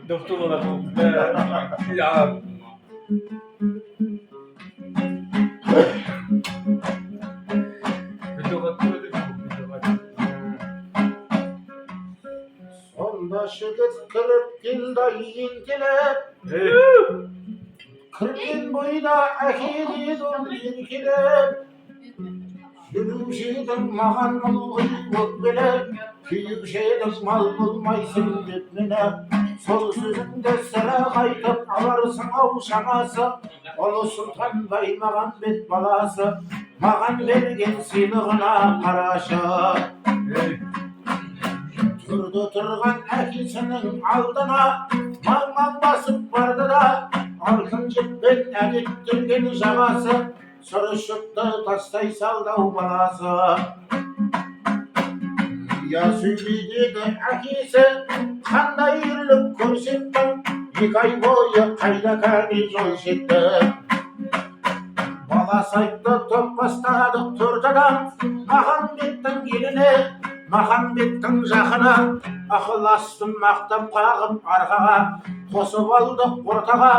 Doktor olarak. Ya. Sonda şıgıt kırıp dildayin dilep Kırkın boyda ahiri dol yirkilep Yürümşeydin mağan oluğu bilep Küyük şeydim mal bulmaysın depmine Sol sözünde sere kaytıp alarsın avşanası Olu sultan bey mağan bet balası Mağan vergen silığına karaşı Turdu turgan akisinin aldına Mağman basıp vardı da Altın cipben edittirgen javası Sırışıktı tastay saldı balası Ya söyledi akisi Kanday yürülüp körsettim 2 ay boyu kayda kani jol settim Balası aytты top bastadık turdadan Mahambettің gelini Mahambettің жақыны Ақыластым мақтап қағып арқаға Қосып алдық ортаға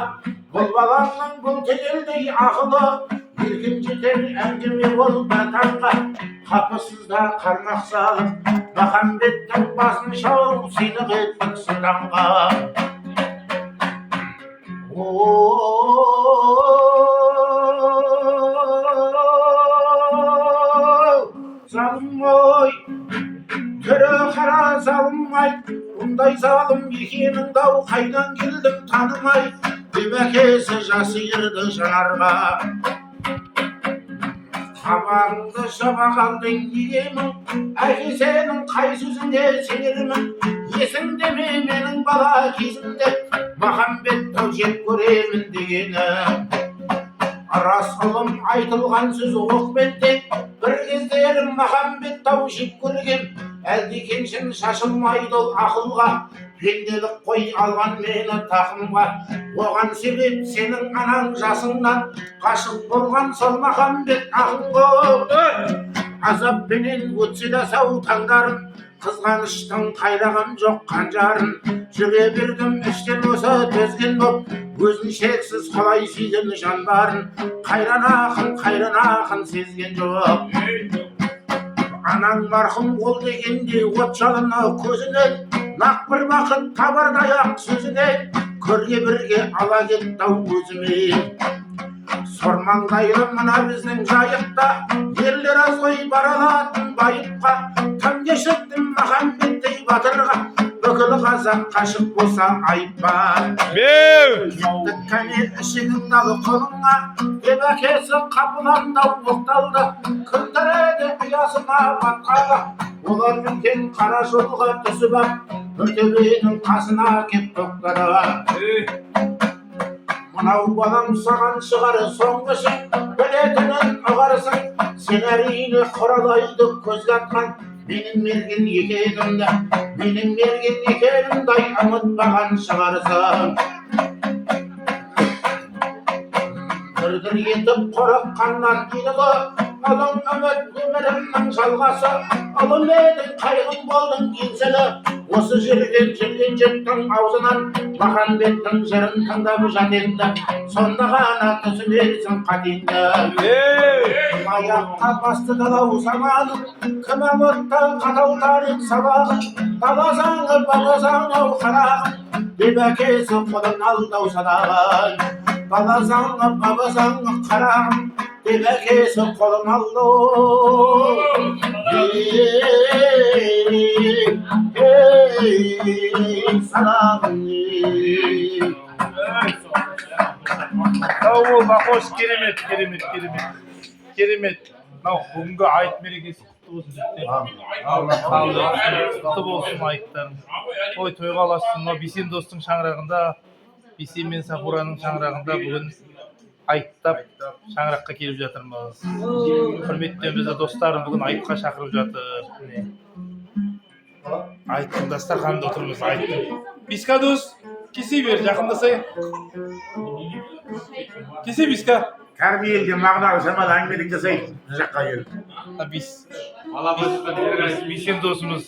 Бұл балаңның бұл тегелдей ақылы Еркін жетер әңгіме ол батанға Қапысызда қармақ салып Махамбеттің басын шауып сыйлық еттік сұлтанға Залым ой, түрі қара залым ай, бұндай залым екенің дау қайдан келдің танымай, деп әкесі жасы ерді жанарға. Қабағыңды жаба қалдың дегемін, әке сенің қай сөзіңде сенермін, есіңде ме менің бала кезімде, Махамбет тау жек көремін дегені. Рас ұлым айтылған сөз оқпенде, бір кездерім Махамбет тау жек көргем, әлдекеншін шашылмайды ол ақылға, пенделік қой алған мені тақымға, оған себеп сенің анаң жасыңнан, қашық болған сол Махамбет ақылға. Азаппенен өтсе де сау таңдарым, қызғаныштың қайраған жоқ қанжарын, жүре бердім іштен осы төзген боп, өзін шексіз қалай сүйген жан барын, қайран ақын сезген жоқ. Анаң марқұм ол дегенде от жалыны көзінен, нақ бір бақыт табардай ақ сөзінен, көрге бірге ала кетті-ау өзімен. Сормаңдайлы мына біздің жайықта, ерлер аз ғой баралатын байыпқа, тым кешірдім Махамбеттей батырға, бүкіл қазақ қашық болса айып бар. Кәне ішігің далы қолыңа, деп әкесі қапыландау оқталды, күлдіреді ұясына батқаға, олар үлкен қара жолға түсіп ап, бір төбенің қасына кеп тоқтады. Мынау балам саған шығар соңғышы, білетінін ұғарсың, сен әрине құралайды көзге атқан, менің мерген екенімді ұмытпаған шығарсың. Дір-дір етіп қорыққаннан қилы, ұлың үміт өмірімнің жалғасы, ұлым едің қайғым болдың еңселі, осы жүрген жеттің аузынан, Махамбеттің жырын тыңдап жат енді, сонда ғана түсінерсің қатеңді. Кім аяққа басты далау заманы, кім ұмытты қатал тарих сабағын, дала заңы баба заңы қарағын, деп әкесі қолын алдау садағын. Дала заңы баба заңы қарағын, деп әкесі қолын алдау. Sağ ol Bakoş, керемет. Мынау бүгінгі айт мерекесі құтты болсын. Құтты болсын айттарың. Ой, тойға аласың, мынау Бейсен достың шаңырағында, Бейсен мен Сафураның шаңырағында бүгін айттап шаңыраққа келіп жатырмыз. Құрметті бізді достарым бүгін айтқа шақырып жатыр. Айттың дастарханында отырмыз, айттың. Биска дос, кесе бер, жақындасай. Кесе биска. Кәрби елде мағыналы шамалы әңгімелік жасайды, жаққа келіп. Бейсен досымыз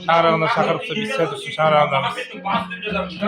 шаңырағына шақырыпса біз де шаңырағындамыз.